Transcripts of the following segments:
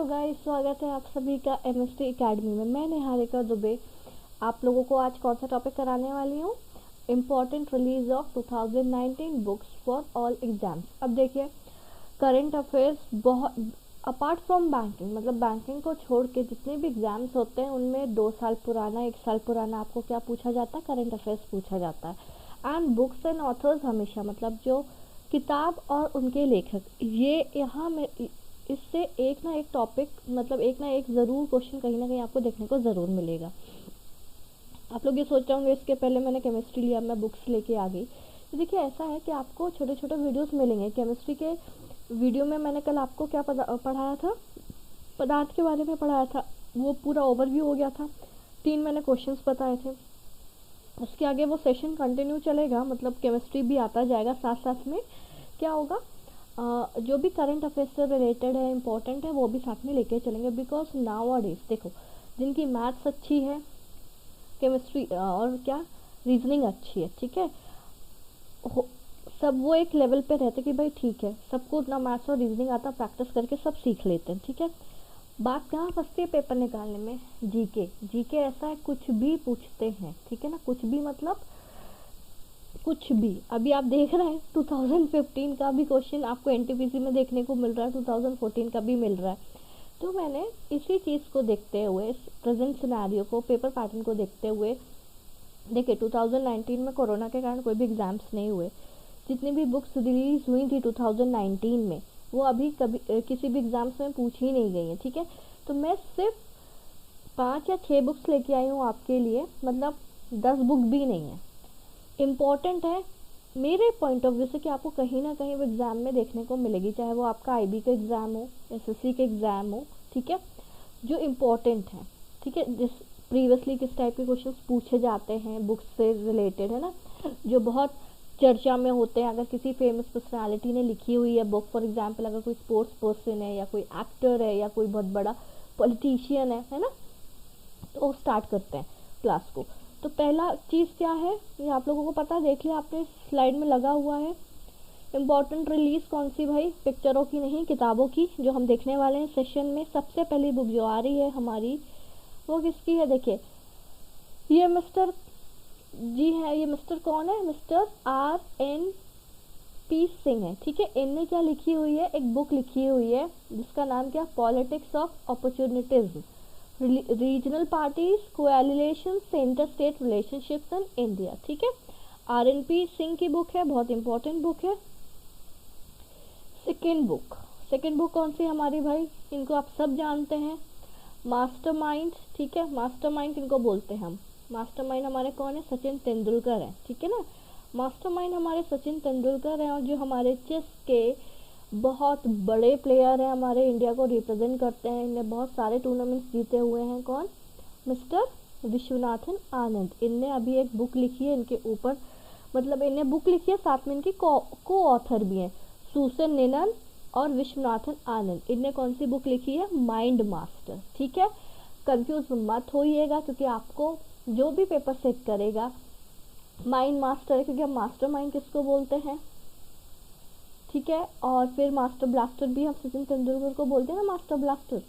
Guys, स्वागत है आप सभी का एमएसटी एकेडमी में। मैं निहारिका दुबे आप लोगों को आज कौन सा टॉपिक कराने वाली हूँ। Important release of 2019 books for all exams. अब देखिए, करंट अफेयर्स बहुत अपार्ट फ्रॉम बैंकिंग, मतलब बैंकिंग को छोड़ के जितने भी एग्जाम्स होते हैं उनमें 2 साल पुराना 1 साल पुराना आपको क्या पूछा जाता है, करंट अफेयर्स पूछा जाता है। एंड बुक्स एंड ऑथर्स हमेशा, मतलब जो किताब और उनके लेखक, ये यहाँ में इससे एक ना एक टॉपिक, मतलब एक ना एक ज़रूर क्वेश्चन कहीं ना कहीं आपको देखने को ज़रूर मिलेगा। आप लोग ये सोच रहे होंगे इसके पहले मैंने केमिस्ट्री लिया, मैं बुक्स लेके आ गई। तो देखिए, ऐसा है कि आपको छोटे छोटे वीडियोस मिलेंगे। केमिस्ट्री के वीडियो में मैंने कल आपको क्या पढ़ाया था, पदार्थ के बारे में पढ़ाया था, वो पूरा ओवरव्यू हो गया था। 3 मैंने क्वेश्चंस बताए थे। उसके आगे वो सेशन कंटिन्यू चलेगा, मतलब केमिस्ट्री भी आता जाएगा, साथ साथ में क्या होगा, जो भी करंट अफेयर्स से रिलेटेड है, इम्पोर्टेंट है, वो भी साथ में लेके चलेंगे। बिकॉज नाउ डेज देखो, जिनकी मैथ्स अच्छी है, केमिस्ट्री और क्या रीजनिंग अच्छी है, ठीक है, सब वो एक लेवल पे रहते कि भाई ठीक है, सबको उतना मैथ्स और रीजनिंग आता, प्रैक्टिस करके सब सीख लेते हैं, ठीक है। बात कहाँ फंसती है पेपर निकालने में, जीके। जीके ऐसा है, कुछ भी पूछते हैं, ठीक है ना, कुछ भी मतलब कुछ भी। अभी आप देख रहे हैं 2015 का भी क्वेश्चन आपको एनटीपीसी में देखने को मिल रहा है, 2014 का भी मिल रहा है। तो मैंने इसी चीज़ को देखते हुए, इस प्रेजेंट सिनेरियो को, पेपर पैटर्न को देखते हुए, देखिए 2019 में कोरोना के कारण कोई भी एग्जाम्स नहीं हुए। जितनी भी बुक्स रिलीज हुई थी 2019 में, वो अभी कभी किसी भी एग्जाम्स में पूछी ही नहीं गई हैं, ठीक है। तो मैं सिर्फ 5 या 6 बुक्स लेके आई हूँ आपके लिए, मतलब 10 बुक भी नहीं है। इम्पॉर्टेंट है मेरे पॉइंट ऑफ व्यू से कि आपको कहीं ना कहीं वो एग्ज़ाम में देखने को मिलेगी, चाहे वो आपका आईबी का एग्ज़ाम हो, एसएससी का एग्ज़ाम हो, ठीक है, जो इम्पोर्टेंट है, ठीक है। जिस प्रीवियसली किस टाइप के क्वेश्चंस पूछे जाते हैं बुक्स से रिलेटेड, है ना, जो बहुत चर्चा में होते हैं। अगर किसी फेमस पर्सनालिटी ने लिखी हुई है बुक, फॉर एग्जाम्पल अगर कोई स्पोर्ट्स पर्सन है, या कोई एक्टर है, या कोई बहुत बड़ा पॉलिटिशियन है ना, तो स्टार्ट करते हैं क्लास को। तो पहला चीज़ क्या है, ये आप लोगों को पता, देख लिया आपने, स्लाइड में लगा हुआ है। इम्पॉर्टेंट रिलीज कौन सी भाई, पिक्चरों की नहीं, किताबों की, जो हम देखने वाले हैं सेशन में। सबसे पहली बुक जो आ रही है हमारी, वो किसकी है, देखिए, ये मिस्टर, जी है, ये मिस्टर कौन है, मिस्टर RNP सिंह है, ठीक है। इनने क्या लिखी हुई है, एक बुक लिखी हुई है जिसका नाम क्या, politics of opportunities, regional parties, coalition, inter state relationships in India, ठीक है। RNP सिंह की बुक है, बहुत इंपॉर्टेंट बुक है। सेकेंड बुक कौन सी हमारी भाई, इनको आप सब जानते हैं, मास्टरमाइंड, ठीक है। मास्टरमाइंड इनको बोलते हैं हम। मास्टरमाइंड हमारे कौन है, सचिन तेंदुलकर है, ठीक है ना। मास्टरमाइंड हमारे सचिन तेंदुलकर हैं, और जो हमारे चेस के बहुत बड़े प्लेयर हैं, हमारे इंडिया को रिप्रेजेंट करते हैं, इनने बहुत सारे टूर्नामेंट्स जीते हुए हैं, कौन, मिस्टर विश्वनाथन आनंद। इनने अभी एक बुक लिखी है इनके ऊपर, मतलब इनने बुक लिखी है, साथ में इनकी को ऑथर भी हैं, सुसन निनन और विश्वनाथन आनंद। इनने कौन सी बुक लिखी है, माइंड मास्टर, ठीक है। कंफ्यूज मत होइएगा, क्योंकि आपको जो भी पेपर सेट करेगा माइंड मास्टर है, क्योंकि हम मास्टर माइंड किसको बोलते हैं, ठीक है। और फिर मास्टर ब्लास्टर भी हम सचिन तेंदुलकर को बोलते हैं ना, मास्टर ब्लास्टर।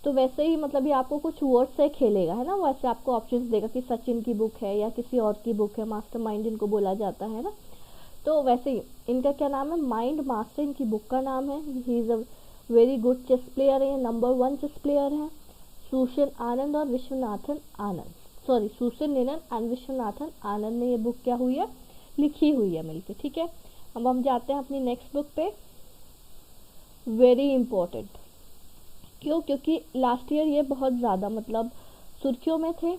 तो वैसे ही मतलब ये आपको कुछ वर्ड से खेलेगा, है ना, वैसे आपको ऑप्शंस देगा कि सचिन की बुक है या किसी और की बुक है, मास्टर माइंड इनको बोला जाता है ना। तो वैसे ही इनका क्या नाम है, माइंड मास्टर इनकी बुक का नाम है। He is a very good chess player है, नंबर 1 चेस प्लेयर है, सुसन आनंद और विश्वनाथन आनंद, सॉरी सुसन निनन एंड विश्वनाथन आनंद ने ये बुक क्या हुई है, लिखी हुई है मिलके, ठीक है। अब हम जाते हैं अपनी नेक्स्ट बुक पे, वेरी इंपॉर्टेंट। क्यों, क्योंकि लास्ट ईयर ये बहुत ज़्यादा मतलब सुर्खियों में थे।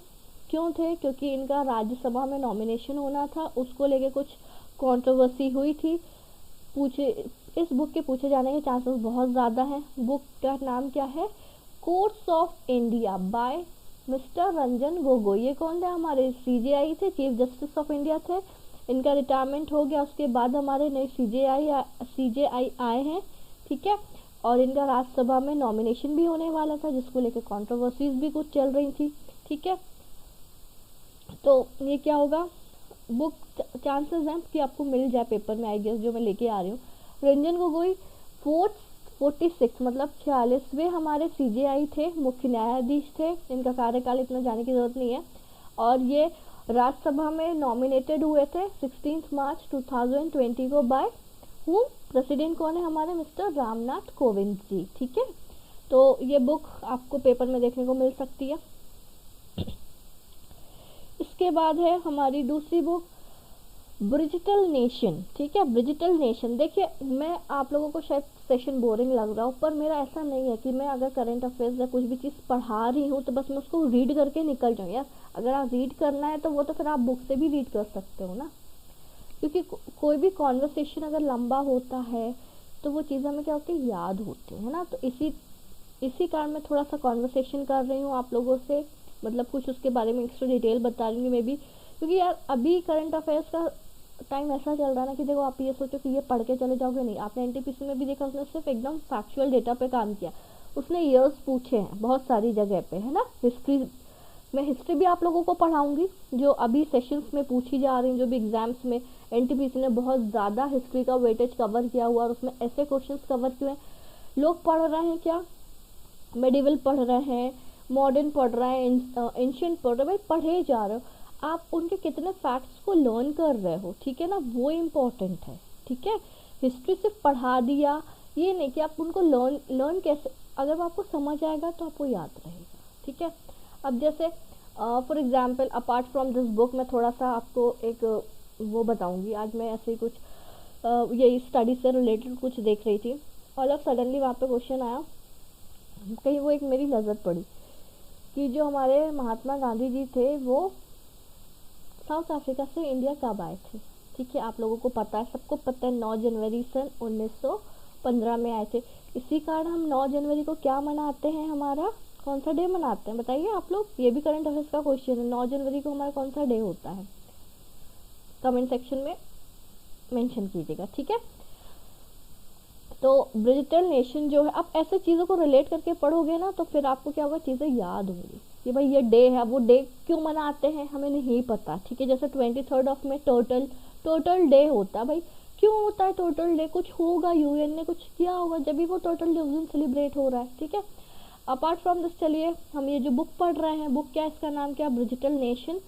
क्यों थे, क्योंकि इनका राज्यसभा में नॉमिनेशन होना था, उसको लेके कुछ कंट्रोवर्सी हुई थी। इस बुक के पूछे जाने के चांसेस बहुत ज़्यादा हैं। बुक का नाम क्या है, courts of India by mister Ranjan Gogoi. ये कौन थे, हमारे CJI थे, चीफ जस्टिस ऑफ इंडिया थे। इनका रिटायरमेंट हो गया, उसके बाद हमारे नए CJI आए हैं, ठीक है। और इनका राज्यसभा में नॉमिनेशन भी होने वाला था, जिसको लेकर कंट्रोवर्सीज भी कुछ चल रही थी, ठीक है। तो ये क्या होगा, बुक चांसेस हैं कि आपको मिल जाए पेपर में, आई गेस, जो मैं लेके आ रही हूँ। रंजन गोगोई 46 मतलब 46वें हमारे CJI थे, मुख्य न्यायाधीश थे। इनका कार्यकाल इतना जाने की ज़रूरत नहीं है। और ये राज्यसभा में नॉमिनेटेड हुए थे 16 मार्च 2020 को बाय हूम, प्रेसिडेंट कौन है हमारे, मिस्टर रामनाथ कोविंद जी। ठीक है, तो ये बुक आपको पेपर में देखने को मिल सकती है। इसके बाद है हमारी दूसरी बुक ब्रिजिटल नेशन। ठीक है, ब्रिजिटल नेशन। देखिए, मैं आप लोगों को शायद सेशन बोरिंग लग रहा हो, पर मेरा ऐसा नहीं है कि मैं अगर करंट अफेयर्स या कुछ भी चीज़ पढ़ा रही हूँ तो बस मैं उसको रीड करके निकल जाऊँ। यार अगर आप रीड करना है तो वो तो फिर आप बुक से भी रीड कर सकते हो ना, क्योंकि कोई भी कॉन्वर्सेशन अगर लंबा होता है तो वो चीज़ हमें क्या होती है, याद होती है ना। तो इसी कारण मैं थोड़ा सा कॉन्वर्सेशन कर रही हूँ आप लोगों से, मतलब कुछ उसके बारे में एक्स्ट्रा डिटेल बता रही हूँ मे बी, क्योंकि यार अभी करंट अफेयर्स का टाइम ऐसा चल रहा है ना कि देखो आप ये सोचो कि ये पढ़ के चले जाओगे, नहीं। आपने NTPC में भी देखा, उसने सिर्फ एकदम फैक्चुअल डेटा पे काम किया, उसने ईयर्स पूछे हैं बहुत सारी जगह पे, है ना। मैं हिस्ट्री भी आप लोगों को पढ़ाऊंगी जो अभी सेशंस में पूछी जा रही, जो भी एग्जाम्स में NTPC ने बहुत ज़्यादा हिस्ट्री का वेटेज कवर किया हुआ और उसमें ऐसे क्वेश्चन कवर किए हैं। लोग पढ़ रहे हैं क्या, मेडिवल पढ़ रहे हैं, मॉडर्न पढ़ रहे हैं, एंशियंट पढ़ रहे हैं, भाई पढ़े जा रहे हो आप, उनके कितने फैक्ट्स को लर्न कर रहे हो, ठीक है ना, वो इम्पोर्टेंट है। ठीक है, हिस्ट्री सिर्फ पढ़ा दिया ये नहीं कि आप उनको लर्न कैसे, अगर आपको समझ आएगा तो आपको याद रहेगा। ठीक है, अब जैसे for example apart from this book मैं थोड़ा सा आपको एक वो बताऊंगी। आज मैं ऐसे ही कुछ यही स्टडी से रिलेटेड कुछ देख रही थी, ऑल ऑफ सडनली वहाँ पे क्वेश्चन आया, कहीं वो एक मेरी नज़र पड़ी कि जो हमारे महात्मा गांधी जी थे वो साउथ अफ्रीका से इंडिया कब आए थे। ठीक है, आप लोगों को पता है, सबको पता है 9 जनवरी सन 1915 में आए थे। इसी कारण हम 9 जनवरी को क्या मनाते हैं, हमारा कौन सा डे मनाते हैं बताइए आप लोग, ये भी करंट अफेयर्स का क्वेश्चन है। 9 जनवरी को हमारा कौन सा डे होता है, कमेंट सेक्शन में मेंशन कीजिएगा। ठीक है, तो ब्रिजिटल नेशन जो है, आप ऐसे चीज़ों को रिलेट करके पढ़ोगे ना तो फिर आपको क्या होगा, चीज़ें याद होंगी कि भाई ये डे है, वो डे क्यों मनाते हैं हमें नहीं पता। ठीक है, जैसे 23 ऑफ में टोटल डे होता है, भाई क्यों होता है टोटल डे, कुछ होगा, UN ने कुछ किया होगा जब भी वो टोटल डे उस दिन सेलिब्रेट हो रहा है। ठीक है, अपार्ट फ्रॉम दिस चलिए हम ये जो बुक पढ़ रहे हैं, बुक क्या, इसका नाम क्या, bridgital nation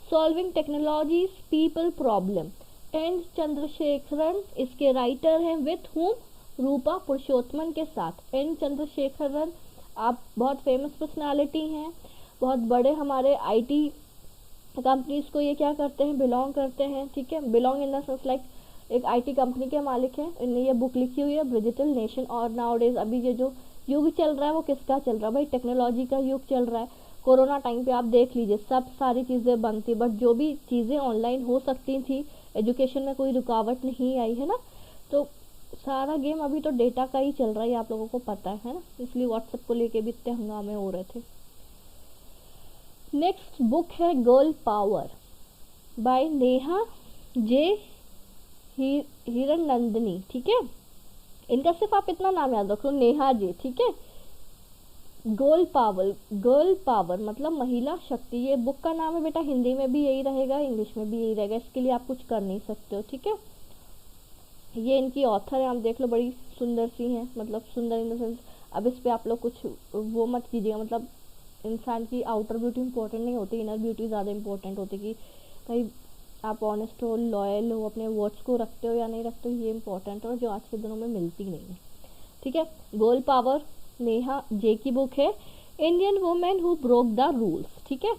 solving technology's people problem, N Chandrasekaran इसके राइटर हैं, विथ हुम रूपा पुरुषोत्तमन के साथ। एन चंद्रशेखरन आप बहुत फेमस पर्सनालिटी हैं, बहुत बड़े हमारे IT कंपनीज को ये क्या करते हैं, बिलोंग करते हैं। ठीक है, belong in the sense like एक IT कंपनी के मालिक हैं। इन्होंने ये बुक लिखी हुई है ब्रिजिटल नेशन। और नाउ डेज अभी ये जो युग चल रहा है वो किसका चल रहा है, भाई टेक्नोलॉजी का युग चल रहा है। कोरोना टाइम पे आप देख लीजिए सब सारी चीज़ें बंद थी, बट जो भी चीज़ें ऑनलाइन हो सकती थी, एजुकेशन में कोई रुकावट नहीं आई, है ना। तो सारा गेम अभी तो डेटा का ही चल रहा है, आप लोगों को पता है ना, इसलिए व्हाट्सएप को लेके भी इतने हंगामे हो रहे थे। नेक्स्ट बुक है गर्ल पावर बाय नेहा जे हिरनंदनी। ठीक है, इनका सिर्फ आप इतना नाम याद रखो, नेहा जे। ठीक है, गर्ल पावर मतलब महिला शक्ति, ये बुक का नाम है बेटा, हिंदी में भी यही रहेगा, इंग्लिश में भी यही रहेगा, इसके लिए आप कुछ कर नहीं सकते हो। ठीक है, ये इनकी ऑथर है, आप देख लो, बड़ी सुंदर सी हैं, मतलब सुंदर इन द सेंस, अब इस पे आप लोग कुछ वो मत कीजिएगा, मतलब इंसान की आउटर ब्यूटी इंपॉर्टेंट नहीं होती, इनर ब्यूटी ज़्यादा इंपॉर्टेंट होती, कि भाई आप ऑनेस्ट हो, लॉयल हो, अपने वर्ड्स को रखते हो या नहीं रखते हो, ये इंपॉर्टेंट है, जो आज के दिनों में मिलती नहीं है। ठीक है, गर्ल पावर नेहा जे की बुक है, Indian women who broke the rules. ठीक है,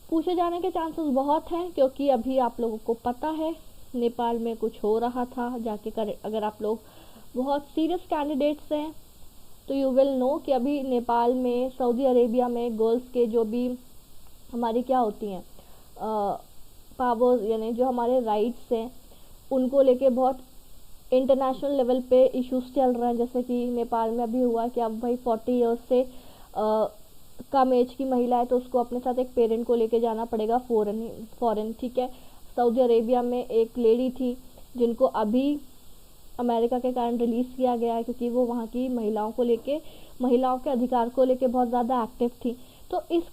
पूछे जाने के चांसेस बहुत हैं, क्योंकि अभी आप लोगों को पता है नेपाल में कुछ हो रहा था, जाके कर, अगर आप लोग बहुत सीरियस कैंडिडेट्स हैं तो यू विल नो कि अभी नेपाल में, सऊदी अरेबिया में गर्ल्स के जो भी हमारी क्या होती हैं पावर्स, यानी जो हमारे राइट्स हैं, उनको लेके बहुत इंटरनेशनल लेवल पे इश्यूज चल रहे हैं। जैसे कि नेपाल में अभी हुआ कि अब भाई 40 ईयर्स से कम एज की महिला है तो उसको अपने साथ एक पेरेंट को लेके जाना पड़ेगा फॉरेन। ठीक है, सऊदी अरेबिया में एक लेडी थी जिनको अभी अमेरिका के कारण रिलीज़ किया गया है, क्योंकि वो वहाँ की महिलाओं के अधिकार को लेके बहुत ज़्यादा एक्टिव थी। तो इस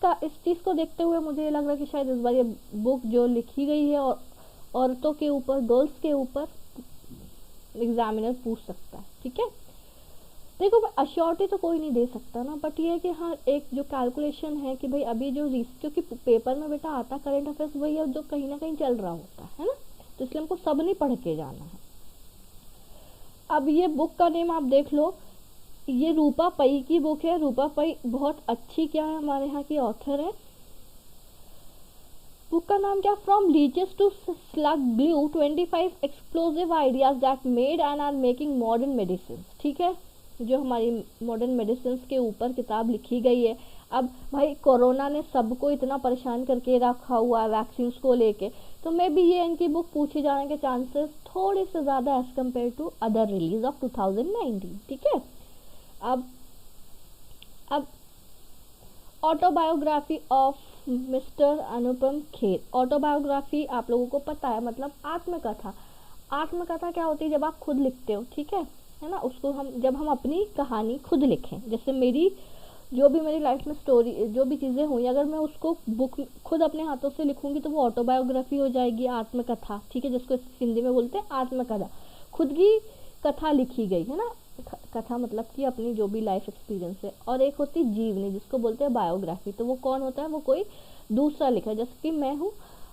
चीज़ को देखते हुए मुझे ये लग रहा है कि शायद इस बार ये बुक जो लिखी गई है और औरतों के ऊपर, गर्ल्स के ऊपर एग्जामिनर पूछ सकता है। ठीक है, देखो अश्योरिटी तो कोई नहीं दे सकता ना, बट ये है कि हाँ एक जो कैलकुलेशन है कि भाई अभी जो क्योंकि पेपर में बेटा आता करंट अफेयर्स वही है जो कहीं ना कहीं चल रहा होता है ना, तो इसलिए हमको सब नहीं पढ़ के जाना है। अब ये बुक का नेम आप देख लो, ये रूपा पई की बुक है। रूपा पई बहुत अच्छी क्या है, हमारे यहाँ की ऑथर है। बुक का नाम क्या, from leeches to slug glue 25 explosive ideas that made and are making modern medicine. ठीक है, जो हमारी मॉडर्न मेडिसिन के ऊपर किताब लिखी गई है। अब भाई कोरोना ने सबको इतना परेशान करके रखा हुआ है वैक्सीन को लेके, तो मे बी ये इनकी बुक पूछे जाने के चांसेस थोड़े से ज़्यादा as compared to other release of 2019। ठीक है, अब autobiography of mister Anupam Kher. Autobiography आप लोगों को पता है, मतलब आत्मकथा। आत्मकथा क्या होती है, जब आप खुद लिखते हो, ठीक है ना, उसको हम जब हम अपनी कहानी खुद लिखें, जैसे मेरी जो भी मेरी लाइफ में स्टोरी जो भी चीज़ें हुई, अगर मैं उसको बुक खुद अपने हाथों से लिखूंगी तो वो ऑटोबायोग्राफी हो जाएगी, आत्मकथा। ठीक है, जिसको हिंदी में बोलते हैं आत्मकथा, खुद की कथा लिखी गई है ना। कथा मतलब कि अपनी जो भी लाइफ एक्सपीरियंस है। और एक होती जीवनी जिसको बोलते हैं बायोग्राफी, तो वो कौन होता है, वो कोई दूसरा लिखा, जैसे कि मैं हूँ,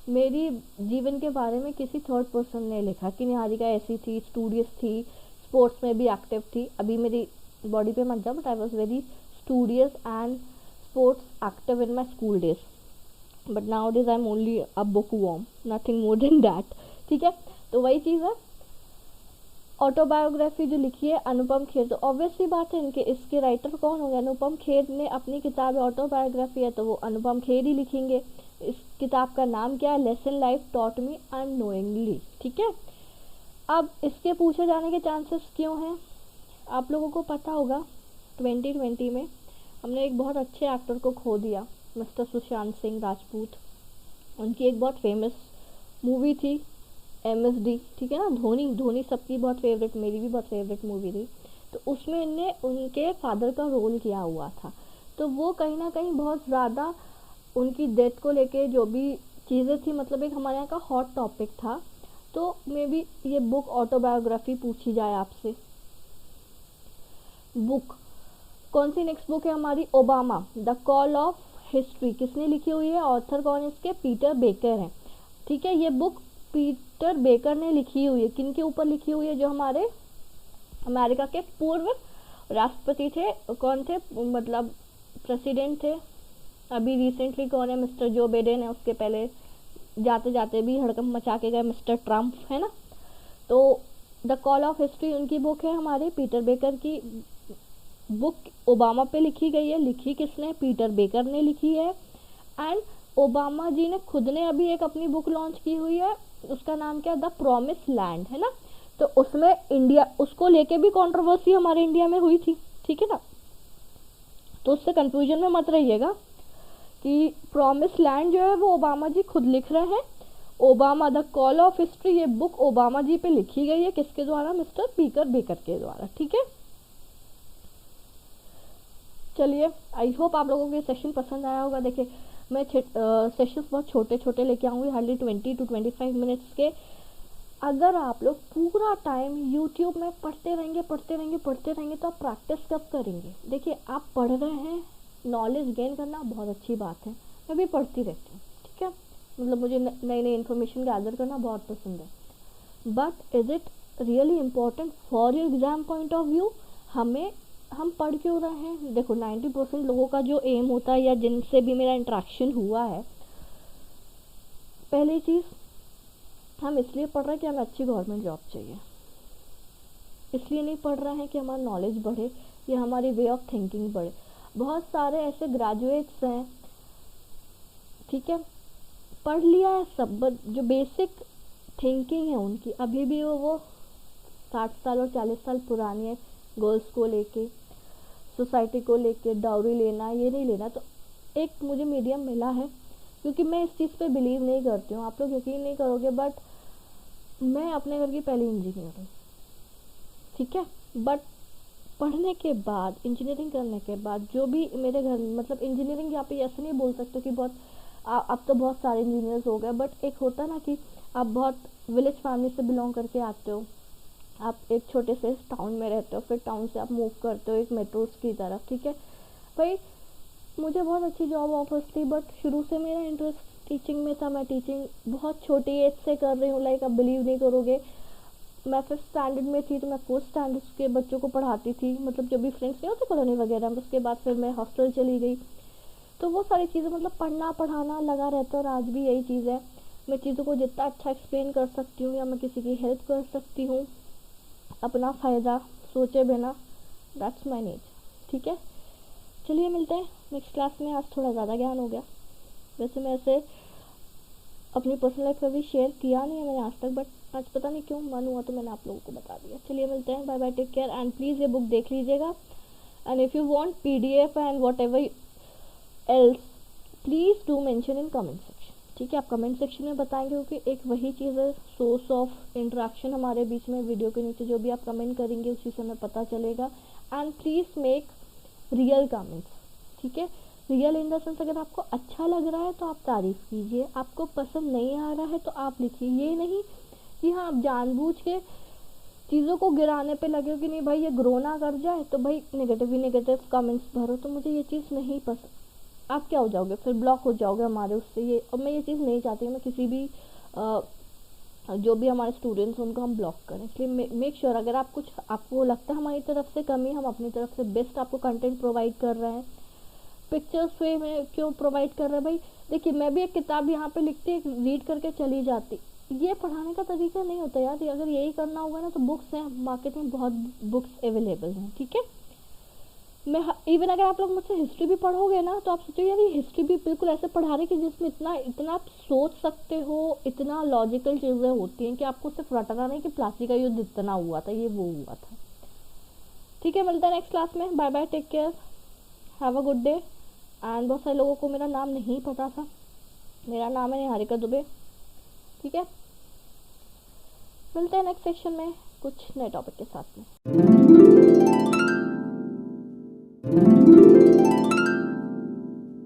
मेरी जीवन के बारे में किसी थर्ड पर्सन ने लिखा कि निहारिका ऐसी थी, स्टूडियस थी, स्पोर्ट्स में भी एक्टिव थी। अभी मेरी बॉडी पे मत जाओ, but I was very studious and sports active in my school days, but nowadays I am only a bookworm, nothing more than that. ठीक है, तो वही चीज़ है। ऑटोबायोग्राफी जो लिखी है अनुपम खेर, तो ऑब्वियसली बात है इनके इसके राइटर कौन हो गए, अनुपम खेर ने अपनी किताब ऑटोबायोग्राफी है तो वो अनुपम खेर ही लिखेंगे। इस किताब का नाम क्या है, lesson life taught me unknowingly. ठीक है, अब इसके पूछे जाने के चांसेस क्यों हैं, आप लोगों को पता होगा 2020 में हमने एक बहुत अच्छे एक्टर को खो दिया, मिस्टर सुशांत सिंह राजपूत। उनकी एक बहुत फेमस मूवी थी MSD, ठीक है ना, धोनी सबकी बहुत फेवरेट, मेरी भी बहुत फेवरेट मूवी थी। तो उसमें इनने उनके फादर का रोल किया हुआ था, तो वो कहीं ना कहीं बहुत ज़्यादा उनकी डेथ को लेके जो भी चीज़ें थी, मतलब एक हमारे यहाँ का हॉट टॉपिक था। तो मे बी ये बुक ऑटोबायोग्राफी पूछी जाए आपसे। बुक कौन सी नेक्स्ट बुक है हमारी, Obama the call of history. किसने लिखी हुई है, ऑथर कौन है इसके, पीटर बेकर है। ठीक है, ये बुक पीटर बेकर ने लिखी हुई है। किन के ऊपर लिखी हुई है, जो हमारे अमेरिका के पूर्व राष्ट्रपति थे, कौन थे, मतलब प्रेसिडेंट थे, अभी रिसेंटली कौन है, मिस्टर जो बाइडेन है, उसके पहले जाते जाते भी हड़कंप मचा के गए मिस्टर ट्रम्प, है ना। तो द कॉल ऑफ हिस्ट्री उनकी बुक है, हमारे पीटर बेकर की बुक ओबामा पे लिखी गई है। लिखी किसने, पीटर बेकर ने लिखी है। एंड ओबामा जी ने खुद ने अभी एक अपनी बुक लॉन्च की हुई है, उसका नाम क्या, द प्रॉमिस लैंड, है ना। तो उसमें इंडिया, उसको लेके भी कंट्रोवर्सी हमारे इंडिया में हुई थी, ठीक है ना। तो उससे कंफ्यूजन में मत रहिएगा कि प्रॉमिस लैंड जो है वो ओबामा जी खुद लिख रहे हैं। Obama the call of history, ये बुक ओबामा जी पे लिखी गई है, किसके द्वारा, मिस्टर पीटर बेकर के द्वारा। ठीक है, चलिए आई होप आप लोगों को ये सेशन पसंद आया होगा। देखिए मैं सेशंस बहुत छोटे छोटे लेके आऊँगी, हार्डली 20 to 25 मिनट्स के। अगर आप लोग पूरा टाइम यूट्यूब में पढ़ते रहेंगे तो आप प्रैक्टिस कब करेंगे। देखिए आप पढ़ रहे हैं, नॉलेज गेन करना बहुत अच्छी बात है, मैं भी पढ़ती रहती हूँ, ठीक है, मतलब मुझे नई नई इन्फॉर्मेशन गैदर करना बहुत पसंद है। But is it really important for your exam point of view, हम पढ़ क्यों रहे हैं। देखो 90% लोगों का जो एम होता है, या जिनसे भी मेरा इंटरेक्शन हुआ है, पहली चीज़ हम इसलिए पढ़ रहे हैं कि हमें अच्छी गवर्नमेंट जॉब चाहिए, इसलिए नहीं पढ़ रहे हैं कि हमारा नॉलेज बढ़े या हमारी वे ऑफ थिंकिंग बढ़े। बहुत सारे ऐसे ग्रेजुएट्स हैं, ठीक है, पढ़ लिया है सब, बट जो बेसिक थिंकिंग है उनकी अभी भी वो 60 साल और 40 साल पुरानी है। गर्ल्स को लेके, सोसाइटी को लेके, डाउरी लेना, ये नहीं लेना। तो एक मुझे मीडियम मिला है, क्योंकि मैं इस चीज़ पे बिलीव नहीं करती हूँ, आप लोग यकीन नहीं करोगे, बट मैं अपने घर की पहली इंजीनियर हूँ, ठीक है। बट पढ़ने के बाद, इंजीनियरिंग करने के बाद, जो भी मेरे घर, मतलब इंजीनियरिंग यहाँ पे ऐसे नहीं बोल सकते कि बहुत अब तो बहुत सारे इंजीनियर्स हो गए, बट एक होता ना कि आप बहुत विलेज फैमिली से बिलोंग करके आते हो, आप एक छोटे से टाउन में रहते हो, फिर टाउन से आप मूव करते हो एक मेट्रोस की तरफ, ठीक है भाई। मुझे बहुत अच्छी जॉब ऑफर्स थी, बट शुरू से मेरा इंटरेस्ट टीचिंग में था। मैं टीचिंग बहुत छोटी एज से कर रही हूँ, लाइक आप बिलीव नहीं करोगे, मैं 5th स्टैंडर्ड में थी तो मैं 4th स्टैंडर्ड के बच्चों को पढ़ाती थी, मतलब जब भी फ्रेंड्स नहीं होते कॉलोनी वगैरह में। उसके बाद फिर मैं हॉस्टल चली गई, तो वो सारी चीज़ें मतलब पढ़ना पढ़ाना लगा रहता है, और आज भी यही चीज़ है। मैं चीज़ों को जितना अच्छा एक्सप्लेन कर सकती हूँ या मैं किसी की हेल्प कर सकती हूँ अपना फ़ायदा सोचे बिना, दैट्स माई नेचर, ठीक है। चलिए मिलते हैं नेक्स्ट क्लास में। आज थोड़ा ज़्यादा ज्ञान हो गया, वैसे मैं ऐसे अपनी पर्सनल लाइफ कभी शेयर किया नहीं है मैंने आज तक, बट आज पता नहीं क्यों मन हुआ तो मैंने आप लोगों को बता दिया। चलिए मिलते हैं, bye bye, take care, and please ये बुक देख लीजिएगा। And if you want PDF and whatever else, please do mention in comment section, ठीक है। आप कमेंट सेक्शन में बताएंगे, क्योंकि एक वही चीज़ है, सोर्स ऑफ इंटरेक्शन हमारे बीच में। वीडियो के नीचे जो भी आप कमेंट करेंगे उसी से हमें पता चलेगा। And please make real comments, ठीक है। रियल इन द सेंस, अगर आपको अच्छा लग रहा है तो आप तारीफ़ कीजिए, आपको पसंद नहीं आ रहा है तो आप लिखिए। ये नहीं कि हाँ आप जानबूझ के चीज़ों को गिराने पे लगे हो कि नहीं भाई ये ग्रो ना कर जाए, तो भाई नेगेटिव ही नेगेटिव कमेंट्स भरो। तो मुझे ये चीज़ नहीं पसंद। आप क्या हो जाओगे फिर, ब्लॉक हो जाओगे हमारे उससे। ये और मैं ये चीज़ नहीं चाहती। मैं किसी भी जो भी हमारे स्टूडेंट्स उनको हम ब्लॉक करें। इसलिए मेक श्योर, अगर आप कुछ आपको लगता है हमारी तरफ से कमी, हम अपनी तरफ से बेस्ट आपको कंटेंट प्रोवाइड कर रहे हैं। पिक्चर्स वे में क्यों प्रोवाइड कर रहे हैं भाई, देखिए मैं भी एक किताब यहाँ पे लिखती रीड करके चली जाती, ये पढ़ाने का तरीका नहीं होता यार। अगर यही करना होगा ना तो बुक्स हैं मार्केट में, बहुत बुक्स अवेलेबल हैं, ठीक है। मैं इवन अगर आप लोग मुझसे हिस्ट्री भी पढ़ोगे ना तो आप सोचो यार ये हिस्ट्री भी बिल्कुल ऐसे पढ़ा रहे कि जिसमें इतना इतना आप सोच सकते हो, इतना लॉजिकल चीज़ें होती हैं कि आपको सिर्फ रटना नहीं कि प्लासी का युद्ध इतना हुआ था, ये वो हुआ था, ठीक है। मिलता है नेक्स्ट क्लास में, bye bye, take care, have a good day. And बहुत सारे लोगों को मेरा नाम नहीं पता था, मेरा नाम है निहारिका दुबे, ठीक है। मिलते हैं नेक्स्ट सेक्शन में कुछ नए टॉपिक के साथ में।